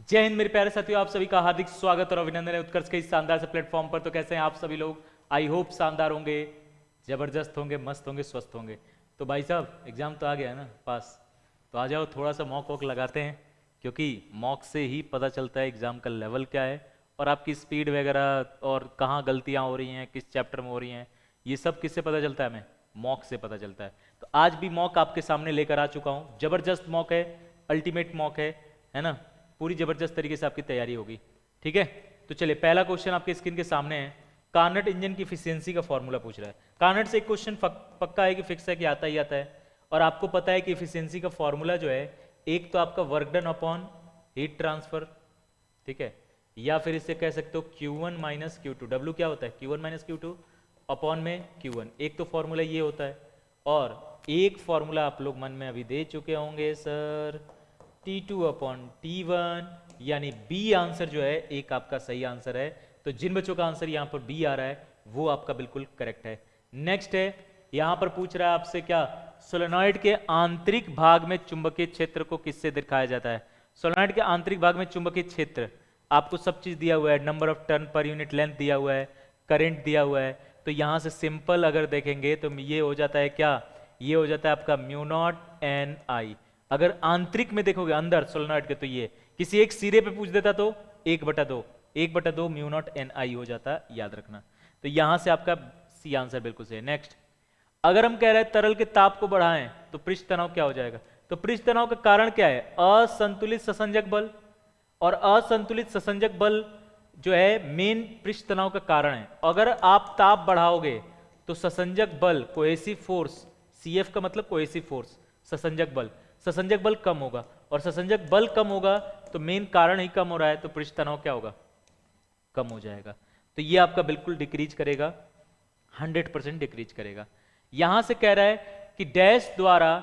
जय हिंद मेरे प्यारे साथियों, आप सभी का हार्दिक स्वागत और अभिनंदन है उत्कर्ष के इस शानदार से प्लेटफॉर्म पर। तो कैसे हैं आप सभी लोग? आई होप शानदार होंगे, जबरदस्त होंगे, मस्त होंगे, स्वस्थ होंगे। तो भाई साहब, एग्जाम तो आ गया है ना पास, तो आ जाओ थोड़ा सा मॉक वॉक लगाते हैं, क्योंकि मॉक से ही पता चलता है एग्जाम का लेवल क्या है और आपकी स्पीड वगैरह और कहाँ गलतियाँ हो रही हैं, किस चैप्टर में हो रही हैं। ये सब किससे पता चलता है? हमें मॉक से पता चलता है। तो आज भी मॉक आपके सामने लेकर आ चुका हूँ। जबरदस्त मॉक है, अल्टीमेट मॉक है ना। पूरी जबरदस्त तरीके से आपकी तैयारी होगी, ठीक है। तो चलिए, पहला क्वेश्चन आपके स्क्रीन के सामने है। कार्नट इंजन की इफिशियंसी का फॉर्मूला पूछ रहा है। कार्नट से एक क्वेश्चन पक्का है कि फिक्स है कि आता ही आता है। और आपको पता है कि इफिशियंसी का फॉर्मूला जो है, एक तो आपका work done upon heat transfer, ठीक है, या फिर इससे कह सकते हो Q1 माइनस Q2। W क्या होता है? Q1 माइनस Q2 अपॉन में Q1। एक तो फॉर्मूला ये होता है, और एक फॉर्मूला आप लोग मन में अभी दे चुके होंगे सर, T2 अपॉन T1, यानी बी आंसर जो है एक आपका सही आंसर है। तो जिन बच्चों का आंसर यहाँ पर बी आ रहा है वो आपका बिल्कुल करेक्ट है। नेक्स्ट है, यहाँ पर पूछ रहा है आपसे क्या, सोलेनॉइड के आंतरिक भाग में चुंबकीय क्षेत्र को किससे दिखाया जाता है? सोलेनॉइड के आंतरिक भाग में चुंबकीय क्षेत्र आपको सब चीज दिया हुआ है, number of turn per unit length दिया हुआ है, करंट दिया हुआ है। तो यहां से सिंपल अगर देखेंगे तो ये हो जाता है क्या, ये हो जाता है आपका म्यू नॉट एन आई। अगर आंतरिक में देखोगे अंदर सोलेनॉइड के, तो ये किसी एक सिरे पे पूछ देता तो 1/2 म्यू नॉट एन आई हो जाता, याद रखना। तो यहां से आपका सी आंसर बिल्कुल सही है। नेक्स्ट, अगर हम कह रहे हैं तरल के ताप को बढ़ाएं तो पृष्ठ तनाव क्या हो जाएगा? तो पृष्ठ तनाव का कारण क्या है? असंतुलित ससंजक बल। और असंतुलित ससंजक बल जो है मेन पृष्ठ तनाव का कारण है। अगर आप ताप बढ़ाओगे तो ससंजक बल, कोहेसिव फोर्स, CF का मतलब कोहेसिव फोर्स, ससंजक बल कम होगा। और ससंजक बल कम होगा तो मेन कारण ही कम हो रहा है, तो पृष्ठ तनाव क्या होगा? कम हो जाएगा। तो ये आपका बिल्कुल डिक्रीज करेगा, 100% डिक्रीज करेगा। यहां से कह रहा है कि डैश द्वारा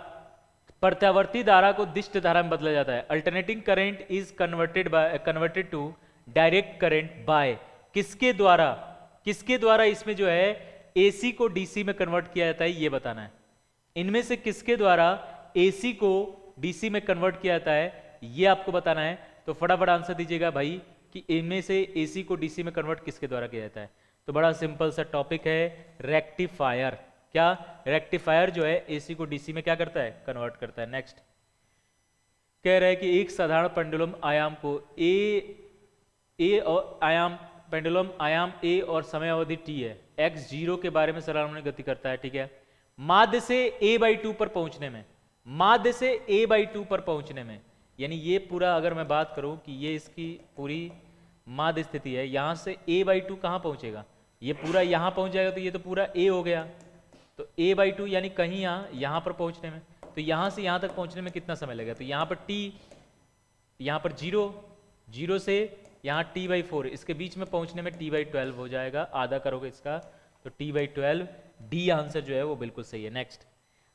प्रत्यावर्ती धारा को दिष्ट धारा में बदला जाता है। Alternating current is converted to direct current by, किसके द्वारा? किसके द्वारा इसमें जो है AC को DC में कन्वर्ट किया जाता है, ये बताना है। इनमें से किसके द्वारा AC को DC में कन्वर्ट किया जाता है, ये आपको बताना है। तो फटाफट आंसर दीजिएगा भाई कि इनमें से AC को DC में कन्वर्ट किसके द्वारा किया जाता है। तो बड़ा सिंपल सा टॉपिक है, रेक्टिफायर। क्या? रेक्टिफायर जो है AC को DC में क्या करता है? कन्वर्ट करता है। नेक्स्ट, कह रहा है कि एक साधारण पेंडुलम आयाम को ए और आयाम, पेंडुलम आयाम A और समय अवधि T है, x0 के बारे में सराउंडिंग गति करता है, ठीक है। माध्य से a/2 पर पहुंचने में, माध्य से a/2 पर पहुंचने में, यानी ये पूरा अगर मैं बात करूं कि ये इसकी पूरी माध्य स्थिति है, यहां से a/2 कहां पहुंचेगा? ये पूरा यहां पहुंच जाएगा, तो ये तो पूरा a हो गया। तो a/2 यानी कहीं यहां पर पहुंचने में, तो यहां से यहां तक पहुंचने में कितना समय लगेगा? तो यहां पर t, यहां पर 0 से यहां t/4, इसके बीच में पहुंचने में t/12 हो जाएगा। आधा करोगे इसका तो t/12, डी आंसर जो है वो बिल्कुल सही है। नेक्स्ट,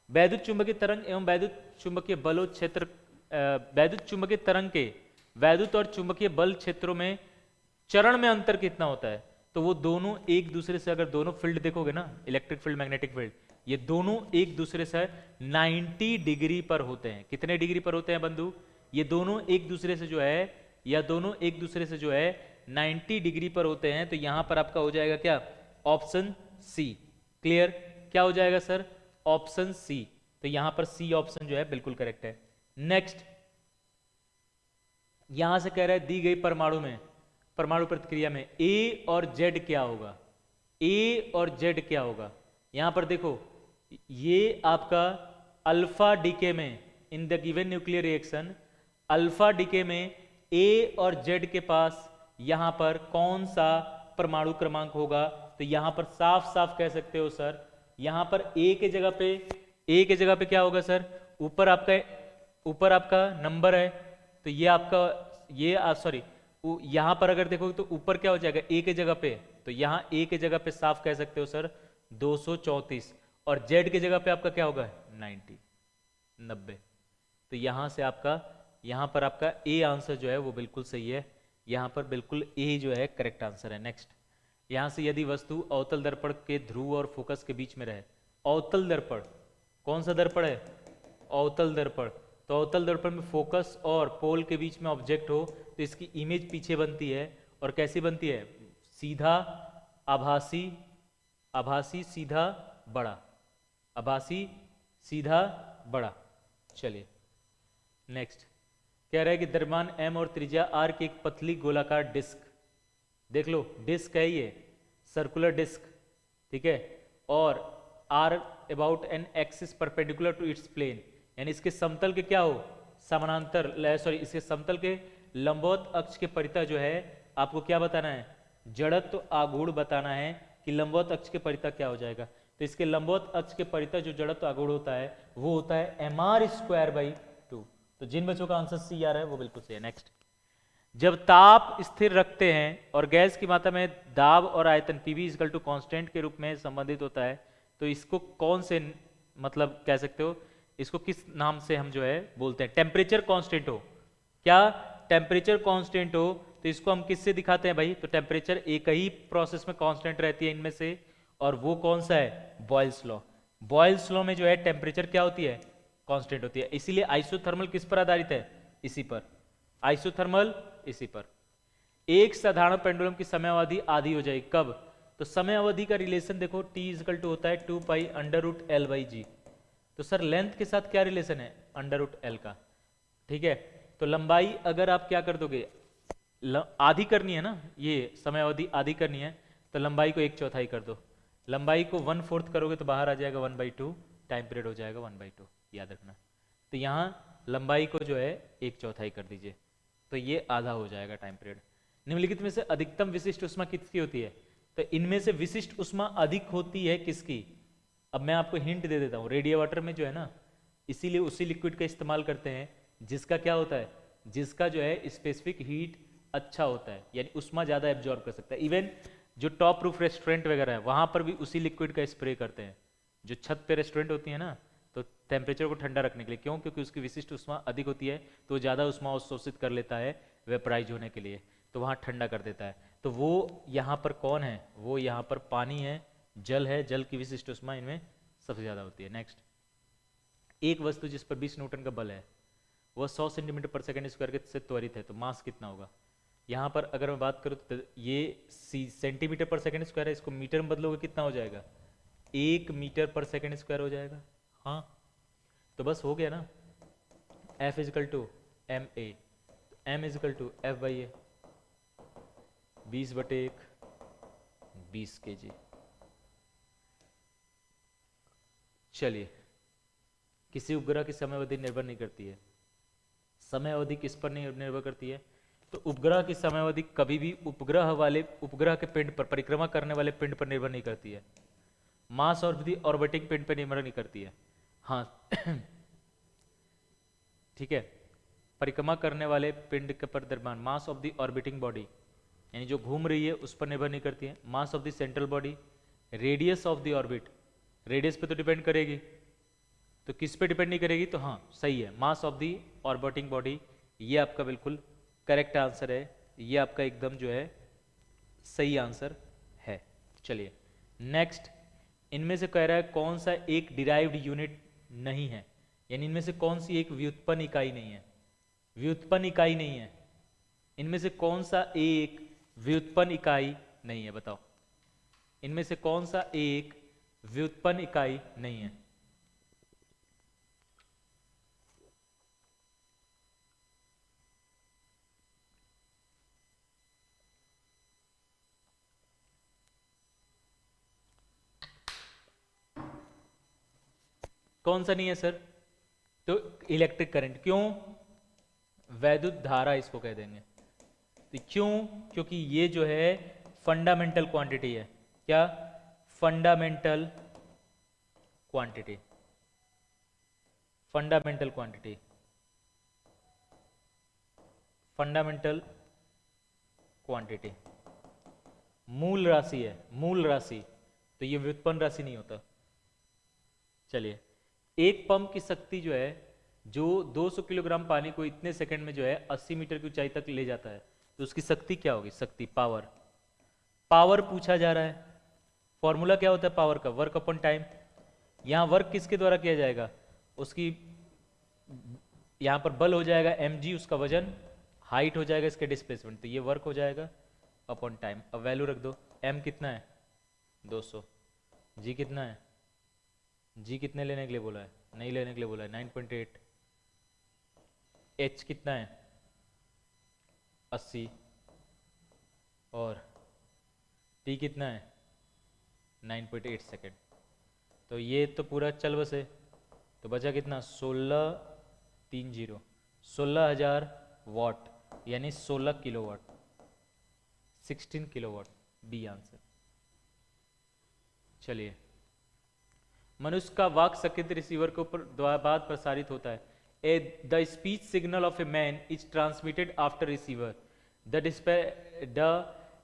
वैद्युत चुंबकीय तरंग एवं वैद्युत चुंबकीय बल क्षेत्र, वैद्युत चुंबकीय तरंग के वैद्युत और चुंबकीय बल क्षेत्रों में चरण में अंतर कितना होता है? तो वो दोनों एक दूसरे से, अगर दोनों फील्ड देखोगे ना, इलेक्ट्रिक फील्ड, मैग्नेटिक फील्ड, ये दोनों एक दूसरे से 90 डिग्री पर होते हैं। कितने डिग्री पर होते हैं बंधु? ये दोनों एक दूसरे से जो है, या दोनों एक दूसरे से जो है 90 डिग्री पर होते हैं। तो यहां पर आपका हो जाएगा क्या? Option C. क्लियर? क्या हो जाएगा सर? Option C. तो यहां पर सी ऑप्शन जो है बिल्कुल करेक्ट है। नेक्स्ट, यहां से कह रहा है दी गई परमाणु में, परमाणु प्रतिक्रिया में A और Z क्या होगा? A और Z क्या होगा? यहां पर देखो, ये आपका अल्फा डीके में, in the given nuclear reaction, alpha decay में A और Z के पास यहां पर कौन सा परमाणु क्रमांक होगा? तो यहां पर साफ साफ कह सकते हो सर, यहां पर A के जगह पे क्या होगा सर? ऊपर आपका नंबर है, तो ये आपका सॉरी, यहां पर अगर देखोगे तो ऊपर क्या हो जाएगा? A के जगह पे, तो यहां A के जगह पे साफ कह सकते हो सर 234, और Z के जगह पे आपका क्या होगा? 90। तो यहां से आपका, यहां पर आपका A आंसर जो है वो बिल्कुल सही है। यहां पर बिल्कुल A जो है करेक्ट आंसर है। नेक्स्ट, यहां से यदि वस्तु अवतल दर्पण के ध्रुव और फोकस के बीच में रहे, अवतल दर्पण, कौन सा दर्पण है? अवतल दर्पण। तो अवतल दर्पण में फोकस और पोल के बीच में ऑब्जेक्ट हो तो इसकी इमेज पीछे बनती है, और कैसी बनती है? सीधा, आभासी, आभासी सीधा बड़ा, आभासी सीधा बड़ा। चलिए नेक्स्ट, कह रहा है कि द्रव्यमान m और त्रिज्या r की एक पतली गोलाकार डिस्क, देख लो डिस्क है ये, सर्कुलर डिस्क, ठीक है, और r about an axis perpendicular to its plane, यानी इसके समतल के क्या हो? समानांतर, सॉरी इसके समतल के लंबवत अक्ष के परितः जो है आपको क्या बताना है? जड़त्व आघूर्ण बताना है कि लंबवत अक्ष के परितः क्या हो जाएगा। तो इसके लंबवत अक्ष के परितः जो जड़त्व आघूर्ण होता है वो होता है mr²/2। तो जिन बच्चों का आंसर सी आ रहा है वो बिल्कुल सही है। नेक्स्ट, जब ताप स्थिर रखते हैं और गैस की मात्रा में दाब और आयतन Pv = कांस्टेंट के रूप में संबंधित होता है, तो इसको कौन से मतलब कह सकते हो, इसको किस नाम से हम जो है बोलते हैं? टेम्परेचर कांस्टेंट हो क्या? टेम्परेचर कांस्टेंट हो तो इसको हम किससे दिखाते हैं भाई? तो टेम्परेचर एक ही प्रोसेस में कांस्टेंट रहती है इनमें से, और वो कौन सा है? Boyle's law. बॉयल्स लॉ में जो है टेम्परेचर क्या होती है? कांस्टेंट होती है। इसीलिए आइसोथर्मल किस पर आधारित है? इसी पर, आइसोथर्मल इसी पर। एक साधारण पेंडुलम की समय अवधि आधी हो जाएगी कब? तो समय अवधि का रिलेशन देखो, T = होता है 2π√L/g। तो सर लेंथ के साथ क्या रिलेशन है? √L का, ठीक है। तो लंबाई अगर आप क्या कर दोगे, आधी करनी है ना, ये समय अवधि आधी करनी है, तो लंबाई को 1/4 कर दो। लंबाई को 1/4 करोगे तो बाहर आ जाएगा 1/2, टाइम पीरियड हो जाएगा 1/2, याद रखना। तो यहाँ लंबाई को जो है 1/4 कर दीजिए, तो ये आधा हो जाएगा टाइम पीरियड। निम्नलिखित में से अधिकतम विशिष्ट उष्मा किसकी होती है? तो इनमें से विशिष्ट उष्मा अधिक होती है किसकी? अब मैं आपको हिंट दे देता हूँ, रेडियो वाटर में जो है ना, इसीलिए उसी लिक्विड का इस्तेमाल करते हैं जिसका क्या होता है? जिसका जो है स्पेसिफिक हीट अच्छा होता है, यानी उष्मा ज़्यादा एब्जॉर्ब कर सकता है। इवन जो टॉप रूफ रेस्टोरेंट वगैरह है वहाँ पर भी उसी लिक्विड का स्प्रे करते हैं। जो छत पे रेस्टोरेंट होती है ना, तो टेम्परेचर को ठंडा रखने के लिए, क्यों? क्योंकि उसकी विशिष्ट उष्मा अधिक होती है, तो ज़्यादा उष्मा अवशोषित कर लेता है वेपराइज होने के लिए, तो वहाँ ठंडा कर देता है। तो वो यहाँ पर कौन है? वो यहाँ पर पानी है, जल है। जल की विशिष्ट उष्मा इनमें सबसे ज़्यादा होती है। नेक्स्ट, एक वस्तु जिस पर 20 न्यूटन का बल है वह 100 सेंटीमीटर/सेकंड स्क्वायर से त्वरित है, तो मास कितना होगा? यहाँ पर अगर मैं बात करूँ तो ये सेंटीमीटर/सेकंड स्क्वायर है, इसको मीटर में बदलोगे कितना हो जाएगा? 1 मीटर/सेकंड स्क्वायर हो जाएगा। हाँ, तो बस हो गया ना। F = ma, m = F/a, 20/1 20 kg। चलिए, किसी उपग्रह की समय अवधि निर्भर नहीं करती है। समय अवधि किस पर नहीं निर्भर करती है? तो उपग्रह की समय अवधि कभी भी उपग्रह के पिंड पर, परिक्रमा करने वाले पिंड पर निर्भर नहीं करती है। मास अवधि ऑर्बिटिंग पिंड पर निर्भर नहीं करती है। हाँ ठीक है, परिक्रमा करने वाले पिंड के पर द्रव्यमान, mass of the orbiting body, यानी जो घूम रही है उस पर निर्भर नहीं करती है। Mass of the central body, radius of the orbit, radius पे तो डिपेंड करेगी, तो किस पे डिपेंड नहीं करेगी? तो हाँ सही है, mass of the orbiting body. ये आपका बिल्कुल करेक्ट आंसर है, ये आपका एकदम जो है सही आंसर है। चलिए नेक्स्ट, इनमें से कह रहा है कौन सा एक डिराइव्ड यूनिट नहीं है, यानी इनमें से कौन सी एक व्युत्पन्न इकाई नहीं है? व्युत्पन्न इकाई नहीं है, इनमें से कौन सा एक व्युत्पन्न इकाई नहीं है? बताओ, इनमें से कौन सा एक व्युत्पन्न इकाई नहीं है? कौन सा नहीं है सर? तो इलेक्ट्रिक करंट। क्यों? वैद्युत धारा इसको कह देंगे। तो क्यों? क्योंकि ये जो है फंडामेंटल क्वांटिटी है। क्या? Fundamental quantity, fundamental quantity, fundamental quantity मूल राशि है, मूल राशि। तो ये व्युत्पन्न राशि नहीं होता। चलिए, एक पंप की शक्ति जो है, जो 200 किलोग्राम पानी को इतने सेकंड में जो है 80 मीटर की ऊंचाई तक ले जाता है, तो उसकी शक्ति क्या होगी? शक्ति, पावर। पावर पूछा जा रहा है, फॉर्मूला क्या होता है पावर का? Work upon time. यहां वर्क किसके द्वारा किया जाएगा? उसकी यहाँ पर बल हो जाएगा mg, उसका वजन, हाइट हो जाएगा इसके डिस्प्लेसमेंट, तो ये वर्क हो जाएगा अपॉन टाइम। अब वैल्यू रख दो, m कितना है 200, g कितना है, g कितने लेने के लिए बोला है, नहीं लेने के लिए बोला है 9.8, h कितना है 80, और t कितना है 9.8 सेकेंड। तो ये तो पूरा चल बसे, तो बचा कितना 16,000 वाट, यानी 16 किलोवाट, 16 किलोवाट, बी आंसर। चलिए, मनुष्य का वाक संकेत रिसीवर के ऊपर बाद प्रसारित होता है। The speech signal of a man is transmitted after receiver, the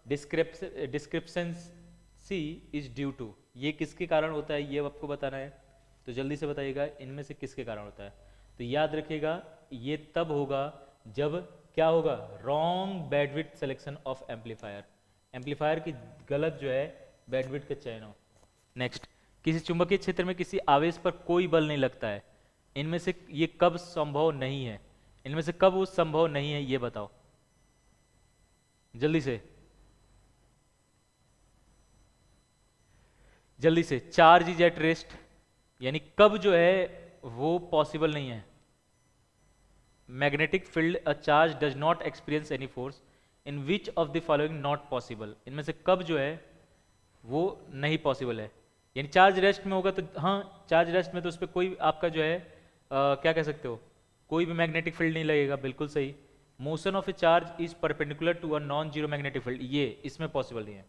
description C is due to. ये किसके कारण होता है, ये आपको बताना है, तो जल्दी से बताइएगा इनमें से किसके कारण होता है। तो याद रखिएगा, ये तब होगा जब क्या होगा, wrong bandwidth selection of amplifier, amplifier की गलत जो है बैंडविड्थ का चयन हो। नेक्स्ट, किसी चुंबकीय क्षेत्र में किसी आवेश पर कोई बल नहीं लगता है, इनमें से ये कब संभव नहीं है, इनमें से कब वो संभव नहीं है, ये बताओ जल्दी से, जल्दी से। चार्ज इज एट रेस्ट, यानी कब जो है वो पॉसिबल नहीं है। Magnetic field a charge does not experience any force, in which of the following not possible, इनमें से कब जो है वो नहीं पॉसिबल है। यानी चार्ज रेस्ट में होगा तो हाँ, चार्ज रेस्ट में तो उस पर कोई आपका जो है क्या कह सकते हो, कोई भी मैग्नेटिक फील्ड नहीं लगेगा, बिल्कुल सही। Motion of a charge is perpendicular to a non zero magnetic field, ये इसमें पॉसिबल नहीं है,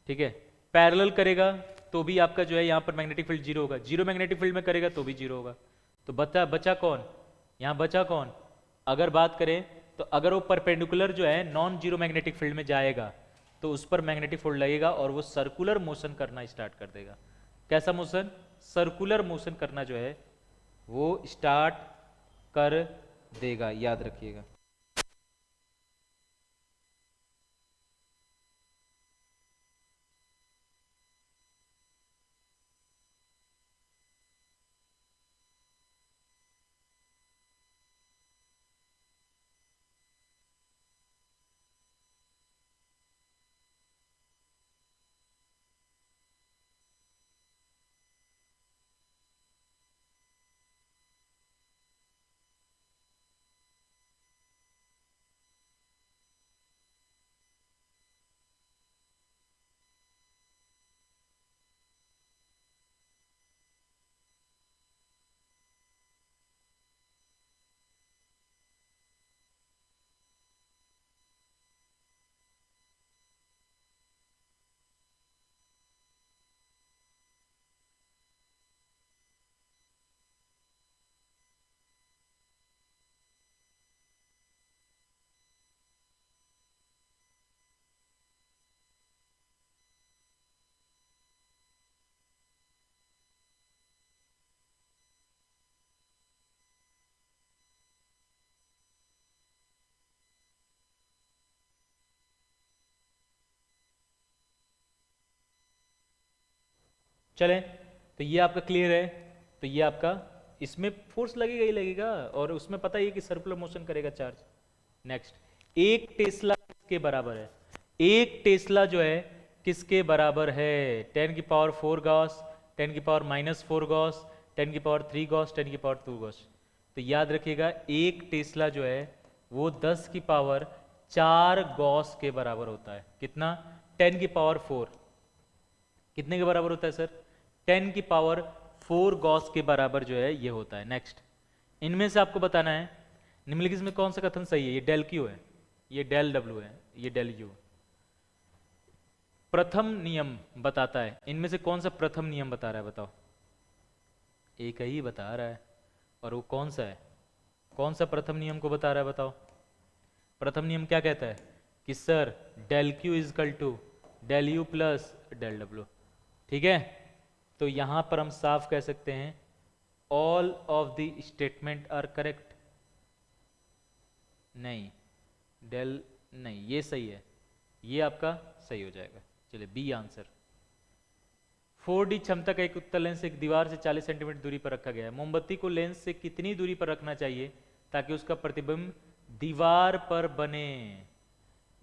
ठीक है। पैरेलल करेगा तो भी आपका जो है यहाँ पर मैग्नेटिक फील्ड जीरो होगा, जीरो मैग्नेटिक फील्ड में करेगा तो भी जीरो होगा। तो बचा कौन, यहाँ बचा कौन, अगर बात करें तो अगर वो परपेंडिकुलर जो है नॉन जीरो मैग्नेटिक फील्ड में जाएगा तो उस पर मैग्नेटिक फील्ड लगेगा और वो सर्कुलर मोशन करना स्टार्ट कर देगा। कैसा मोशन, सर्कुलर मोशन करना जो है वो स्टार्ट कर देगा, याद रखिएगा। चलें, तो ये आपका क्लियर है, तो ये आपका, इसमें फोर्स लगेगा ही लगेगा और उसमें पता ही है कि सर्कुलर मोशन करेगा चार्ज। नेक्स्ट, एक टेस्ला किसके बराबर है, एक टेस्ला जो है किसके बराबर है, 10 की पावर 4 गॉस, 10 की पावर -4 गॉस, 10 की पावर 3 गॉस, 10 की पावर 2 गॉस। तो याद रखिएगा एक टेस्ला जो है वो 10 की पावर 4 गॉस के बराबर होता है। कितना, 10 की पावर 4 कितने के बराबर होता है सर, 10 की पावर 4 गॉस के बराबर जो है ये होता है। नेक्स्ट, इनमें से आपको बताना है निम्नलिखित में कौन सा कथन सही है। ये डेल क्यू है, ये डेल डब्ल्यू है, ये डेल यू। प्रथम नियम बताता है, इनमें से कौन सा प्रथम नियम बता रहा है, बताओ। एक ही बता रहा है, और वो कौन सा है, कौन सा प्रथम नियम को बता रहा है, बताओ। प्रथम नियम क्या कहता है कि sir del Q equal to del U plus del W, ठीक है। तो यहां पर हम साफ कह सकते हैं all of the statement are correct, नहीं डेल नहीं, ये सही है, ये आपका सही हो जाएगा। चलिए बी आंसर। 4D क्षमता का एक उत्तल लेंस एक दीवार से 40 सेंटीमीटर दूरी पर रखा गया है। मोमबत्ती को लेंस से कितनी दूरी पर रखना चाहिए ताकि उसका प्रतिबिंब दीवार पर बने?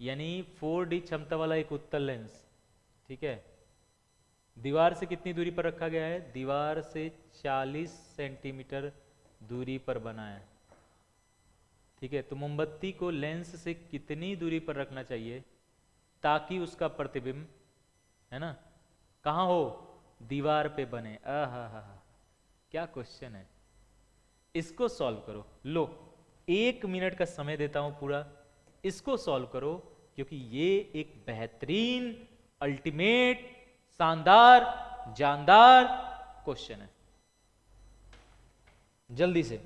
यानी 4D क्षमता वाला एक उत्तल लेंस, ठीक है, दीवार से कितनी दूरी पर रखा गया है? दीवार से 40 सेंटीमीटर दूरी पर बना है, ठीक है। तो मोमबत्ती को लेंस से कितनी दूरी पर रखना चाहिए ताकि उसका प्रतिबिंब, है ना, कहाँ हो? दीवार पे बने। आहा, क्या क्वेश्चन है, इसको सॉल्व करो। लो 1 मिनट का समय देता हूं पूरा, इसको सॉल्व करो, क्योंकि ये एक बेहतरीन, अल्टीमेट, शानदार, जानदार क्वेश्चन है। जल्दी से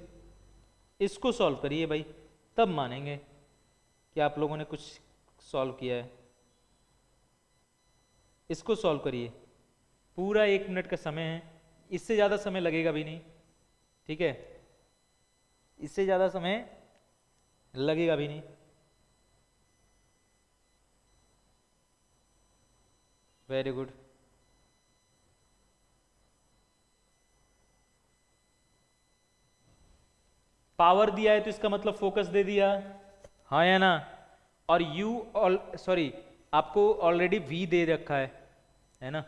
इसको सॉल्व करिए भाई, तब मानेंगे कि आप लोगों ने कुछ सॉल्व किया है। इसको सॉल्व करिए, पूरा 1 मिनट का समय है, इससे ज़्यादा समय लगेगा भी नहीं, ठीक है, इससे ज़्यादा समय लगेगा भी नहीं। Very good. पावर दिया है तो इसका मतलब फोकस दे दिया, हाँ या ना? और सॉरी, आपको ऑलरेडी V दे रखा है ना?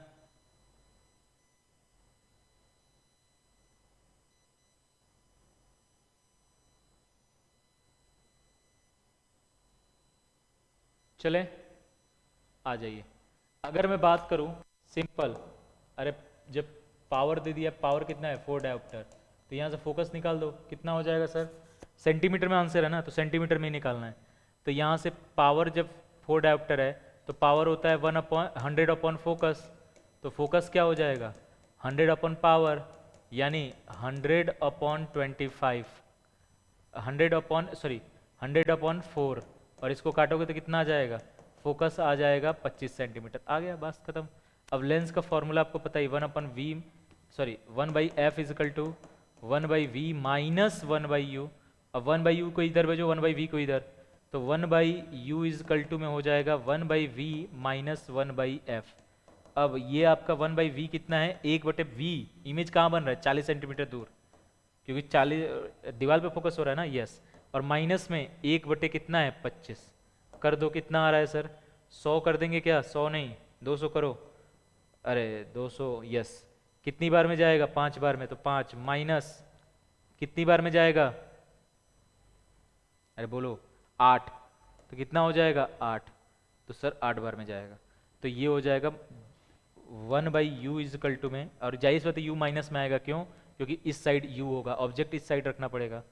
चले आ जाइए। अगर मैं बात करूं सिंपल, अरे जब पावर दे दिया, पावर कितना है 4 डायोप्टर, तो यहाँ से फोकस निकाल दो, कितना हो जाएगा सर? सेंटीमीटर में आंसर है ना, तो सेंटीमीटर में ही निकालना है। तो यहाँ से पावर जब 4 डायोप्टर है तो पावर होता है 1/100 अपॉन फोकस, तो फोकस क्या हो जाएगा? 100 अपॉन पावर, यानी 100/25, 100/4, और इसको काटोगे तो कितना आ जाएगा? फोकस आ जाएगा 25 सेंटीमीटर। आ गया, बस खत्म। अब लेंस का फॉर्मूला आपको पता ही, 1/f is equal to 1/v minus 1/u। अब 1/u को इधर भेजो, 1/v को इधर, तो 1/u इजिकल टू में हो जाएगा 1/v माइनस 1/f। अब ये आपका 1/v कितना है? 1/v। इमेज कहाँ बन रहा है? 40 सेंटीमीटर दूर, क्योंकि 40 दीवार पे फोकस हो रहा है ना, यस। और माइनस में 1/ कितना है? 25 कर दो, कितना आ रहा है सर? 100 कर देंगे क्या? 100 नहीं, 200 करो। अरे 200, यस। कितनी बार में जाएगा? 5 बार में, तो 5 माइनस कितनी बार में जाएगा? अरे बोलो 8, तो कितना हो जाएगा? 8, तो सर 8 बार में जाएगा। तो ये हो जाएगा 1/u इजिकल टू में, और जाहिर बात है u माइनस में आएगा, क्यों? क्योंकि इस साइड u होगा, ऑब्जेक्ट इस साइड रखना पड़ेगा।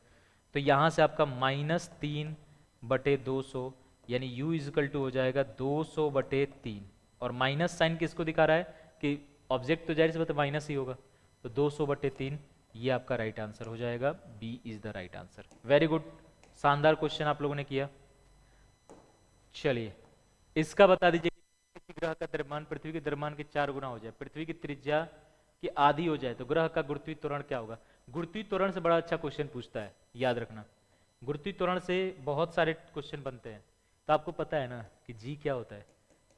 तो यहाँ से आपका -3/200, यानी u इजिकल टू हो जाएगा 200/3, और माइनस साइन किसको दिखा रहा है? कि ऑब्जेक्ट तो जाहिर सी बात है माइनस ही होगा, तो 200/3 ये आपका राइट आंसर हो जाएगा। B is the right answer. Very good, शानदार क्वेश्चन आप लोगों ने किया। चलिए इसका बता दीजिए, ग्रह का द्रव्यमान पृथ्वी के द्रव्यमान के 4 गुना हो जाए, पृथ्वी की त्रिज्या की आधी हो जाए, तो ग्रह का गुरुत्वीय त्वरण क्या होगा? गुरुत्वीय त्वरण से बड़ा अच्छा क्वेश्चन पूछता है, याद रखना। गुरुत्वीय त्वरण से बहुत सारे क्वेश्चन बनते हैं, तो आपको पता है ना कि जी क्या होता है?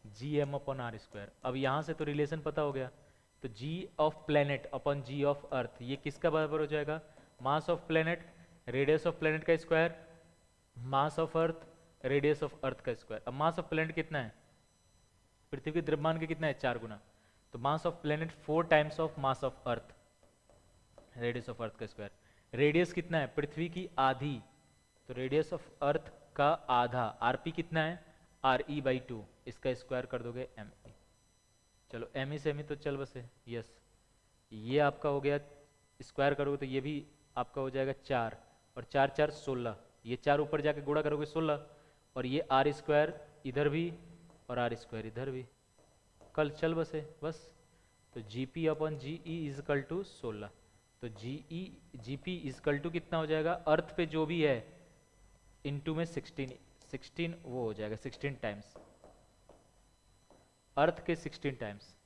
Gm/r²। अब यहाँ से तो रिलेशन पता हो गया, तो g of planet upon g of earth, ये किसका बराबर हो जाएगा? Mass of planet radius of planet का square, mass of earth radius of earth का स्क्वायर। अब मास ऑफ प्लेनेट कितना है? पृथ्वी के द्रव्यमान के कितना है? 4 गुना, तो मास of planet 4 times of mass of earth, radius of earth का स्क्वायर। रेडियस कितना है? पृथ्वी की आधी, तो रेडियस ऑफ अर्थ का आधा, आरपी कितना है? RE/2, इसका स्क्वायर कर दोगे ME। चलो ME से ME तो चल बसे, यस। ये आपका हो गया, स्क्वायर करोगे तो ये भी आपका हो जाएगा 4, और 4 4 16, ये 4 ऊपर जाके गुणा करोगे 16, और ये R² इधर भी और R² इधर भी, कल चल बसे बस। तो Gp/GE इजकल टू 16, तो Gp इजकल टू कितना हो जाएगा? अर्थ पे जो भी है इनटू में 16 वो हो जाएगा 16 टाइम्स, अर्थ के 16 टाइम्स,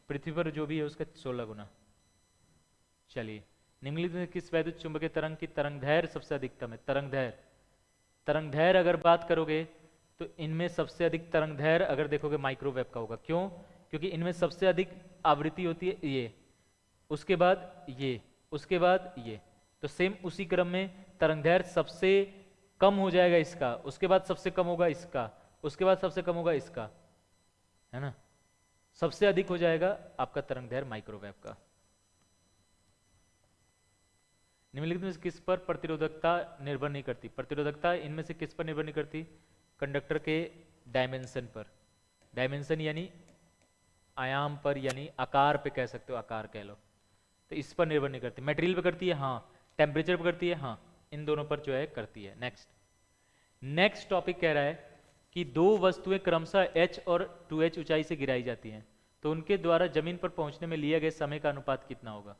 पृथ्वी पर जो भी है उसका 16 गुना। चलिए निम्नलिखित में किस वैद्युत चुंबकीय तरंग की तरंगदैर्घ्य सबसे अधिकतम है? तरंगदैर्घ्य अगर बात करोगे तो इनमें सबसे अधिक तरंगदैर्घ्य अगर देखोगे माइक्रोवेव का होगा। क्यों? क्योंकि इनमें सबसे अधिक आवृत्ति होती है ये, उसके बाद ये, उसके बाद ये, तो सेम उसी क्रम में तरंगदैर्घ्य सबसे कम हो जाएगा इसका, उसके बाद सबसे कम होगा इसका, उसके बाद सबसे कम होगा इसका, है ना। सबसे अधिक हो जाएगा आपका तरंगदैर्घ्य माइक्रोवेव का। निम्नलिखित में से किस पर प्रतिरोधकता निर्भर नहीं करती? प्रतिरोधकता इनमें से किस पर निर्भर नहीं करती? कंडक्टर के डायमेंशन पर। डायमेंशन यानी आयाम पर, यानी आकार पे कह सकते हो, आकार कह लो, तो इस पर निर्भर नहीं करती। मटेरियल पे करती है हाँ, टेम्परेचर पे करती है हाँ, इन दोनों पर जो है करती है। नेक्स्ट टॉपिक कह रहा है कि दो वस्तुएं क्रमशः h और 2h ऊंचाई से गिराई जाती हैं, तो उनके द्वारा जमीन पर पहुंचने में लिया गया समय का अनुपात कितना होगा?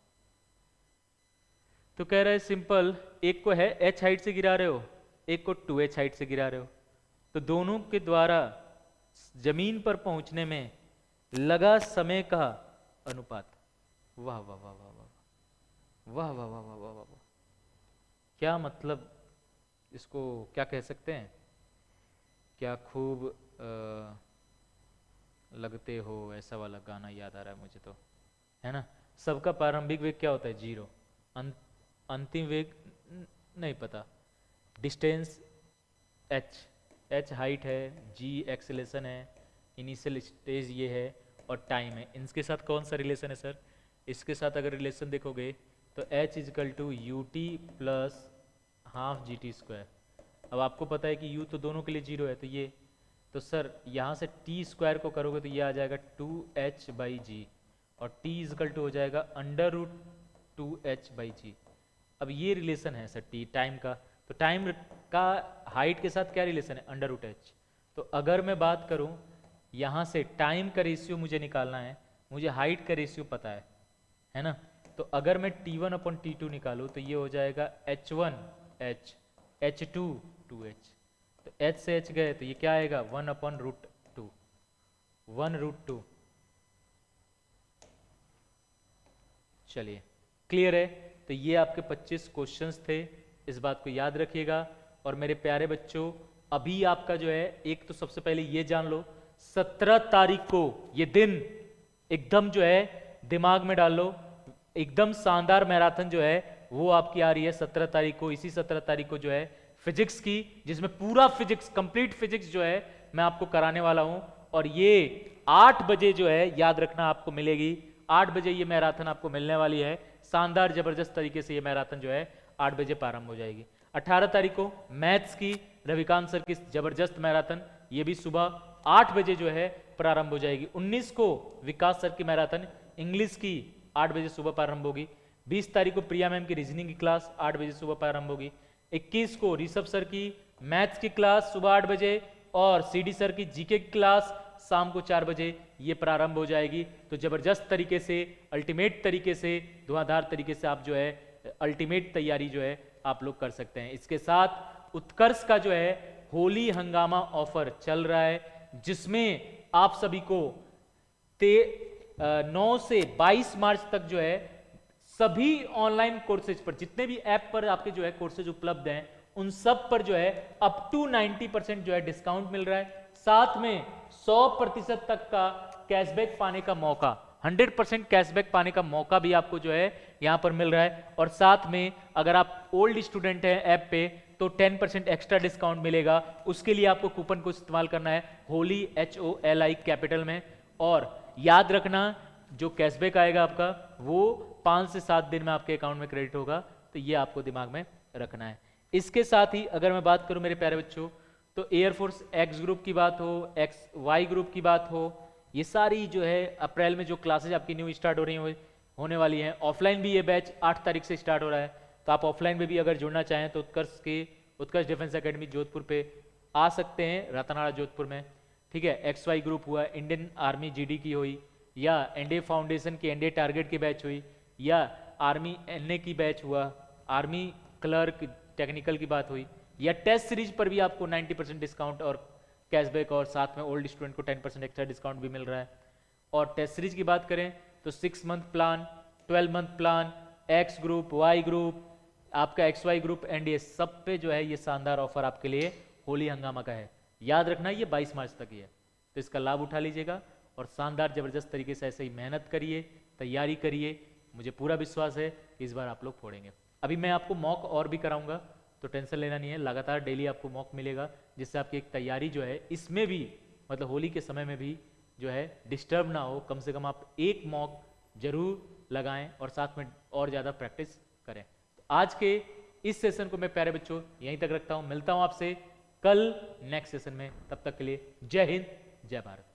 तो कह रहा है सिंपल, एक को है h हाइट से गिरा रहे हो, एक को 2h हाइट से गिरा रहे हो, तो दोनों के द्वारा जमीन पर पहुंचने में लगा समय का अनुपात। वाह वाह वाह वाह वाह वाह वाह वाह वाह वाह वाह वाह, क्या मतलब, इसको क्या कह सकते हैं, क्या खूब लगते हो, ऐसा वाला गाना याद आ रहा है मुझे तो, है ना। सबका प्रारंभिक वेग क्या होता है? 0। अंतिम वेग नहीं पता। डिस्टेंस h हाइट है, g एक्सेलेरेशन है, इनिशियल स्टेज ये है, और टाइम है। इनके साथ कौन सा रिलेशन है सर? इसके साथ अगर रिलेशन देखोगे तो h equal to U T plus half G T square. अब आपको पता है कि u तो दोनों के लिए 0 है, तो ये, तो सर यहाँ से t स्क्वायर को करोगे तो ये आ जाएगा 2h बाई जी, और t इजकल टू हो जाएगा अंडर रूट 2h बाई जी। अब ये रिलेशन है सर t टाइम का, तो टाइम का हाइट के साथ क्या रिलेशन है? Under root h। तो अगर मैं बात करूं यहाँ से टाइम का रेशियो मुझे निकालना है, मुझे हाइट का रेशियो पता है ना। तो अगर मैं t1 अपॉन t2 निकालूं तो ये हो जाएगा h1 h, h2 2h, तो h से h गए तो ये क्या आएगा? 1 अपॉन रूट 2, 1 रूट 2। चलिए क्लियर है। तो ये आपके 25 क्वेश्चंस थे, इस बात को याद रखिएगा। और मेरे प्यारे बच्चों, अभी आपका जो है, एक तो सबसे पहले ये जान लो, 17 तारीख को ये दिन एकदम जो है दिमाग में डाल लो, एकदम शानदार मैराथन जो है वो आपकी आ रही है 17 तारीख को। इसी 17 तारीख को जो है फिजिक्स की, जिसमें पूरा फिजिक्स, कंप्लीट फिजिक्स जो है मैं आपको कराने वाला हूं। और ये 8 बजे जो है, याद रखना, आपको मिलेगी 8 बजे ये मैराथन आपको मिलने वाली है। शानदार जबरदस्त तरीके से ये मैराथन जो है 8 बजे प्रारंभ हो जाएगी। 18 तारीख को मैथ्स की रविकांत सर की जबरदस्त मैराथन, ये भी सुबह 8 बजे जो है प्रारंभ हो जाएगी। 19 को विकास सर की मैराथन इंग्लिश की 8 बजे सुबह प्रारंभ होगी। 20 तारीख को प्रिया मैम की रीजनिंग की क्लास 8 बजे सुबह प्रारंभ होगी। 21 को ऋषभ सर की मैथ्स की क्लास सुबह 8 बजे, और सीडी सर की जीके की क्लास शाम को 4 बजे ये प्रारंभ हो जाएगी। तो जबरदस्त तरीके से, अल्टीमेट तरीके से, धुआंधार तरीके से आप जो है अल्टीमेट तैयारी जो है आप लोग कर सकते हैं। इसके साथ उत्कर्ष का जो है होली हंगामा ऑफर चल रहा है, जिसमें आप सभी को 9 से 22 मार्च तक जो है सभी ऑनलाइन कोर्सेज पर, जितने भी ऐप पर आपके जो है कोर्सेज उपलब्ध हैं, उन सब पर जो है अप टू 90% जो है डिस्काउंट मिल रहा है। साथ में 100% तक का कैशबैक पाने का मौका, 100% कैशबैक पाने का मौका भी आपको जो है यहां पर मिल रहा है। और साथ में अगर आप ओल्ड स्टूडेंट हैं ऐप पे तो 10% एक्स्ट्रा डिस्काउंट मिलेगा। उसके लिए आपको कूपन को इस्तेमाल करना है होली HOLI कैपिटल में। और याद रखना, जो कैशबैक आएगा आपका वो 5 से 7 दिन में आपके अकाउंट में क्रेडिट होगा, तो ये आपको दिमाग में रखना है। इसके साथ ही अगर मैं बात करूं मेरे प्यारे बच्चों, तो एयरफोर्स एक्स ग्रुप की बात हो, XY ग्रुप की बात हो, ये सारी जो है अप्रैल में जो क्लासेज आपकी न्यू स्टार्ट हो रही हैं होने वाली हैं। ऑफलाइन भी ये बैच 8 तारीख से स्टार्ट हो रहा है, तो आप ऑफलाइन में भी अगर जुड़ना चाहें तो उत्कर्ष डिफेंस एकेडमी जोधपुर पे आ सकते हैं, रतनाड़ा जोधपुर में। ठीक है, XY ग्रुप हुआ, इंडियन आर्मी GD की हुई, या एनडीए फाउंडेशन की एनडीए टारगेट की बैच हुई, या आर्मी NA की बैच हुआ, आर्मी क्लर्क टेक्निकल की बात हुई, या टेस्ट सीरीज पर भी आपको 90% डिस्काउंट और कैशबैक, और साथ में ओल्ड स्टूडेंट को 10% एक्स्ट्रा डिस्काउंट भी मिल रहा है। और टेस्ट सीरीज की बात करें तो 6 month plan, 12 month plan, X group, Y group, आपका XY ग्रुप, NDA, सब पे जो है ये शानदार ऑफर आपके लिए होली हंगामा का है। याद रखना ये 22 मार्च तक ही है, तो इसका लाभ उठा लीजिएगा। और शानदार ज़बरदस्त तरीके से ऐसे ही मेहनत करिए, तैयारी करिए। मुझे पूरा विश्वास है कि इस बार आप लोग फोड़ेंगे। अभी मैं आपको मॉक और भी कराऊंगा, तो टेंशन लेना नहीं है, लगातार डेली आपको मॉक मिलेगा, जिससे आपकी एक तैयारी जो है इसमें भी, मतलब होली के समय में भी जो है डिस्टर्ब ना हो। कम से कम आप एक मॉक जरूर लगाएं और साथ में और ज़्यादा प्रैक्टिस करें। तो आज के इस सेशन को मैं प्यारे बच्चों यहीं तक रखता हूँ। मिलता हूँ आपसे कल नेक्स्ट सेशन में। तब तक के लिए जय हिंद, जय भारत।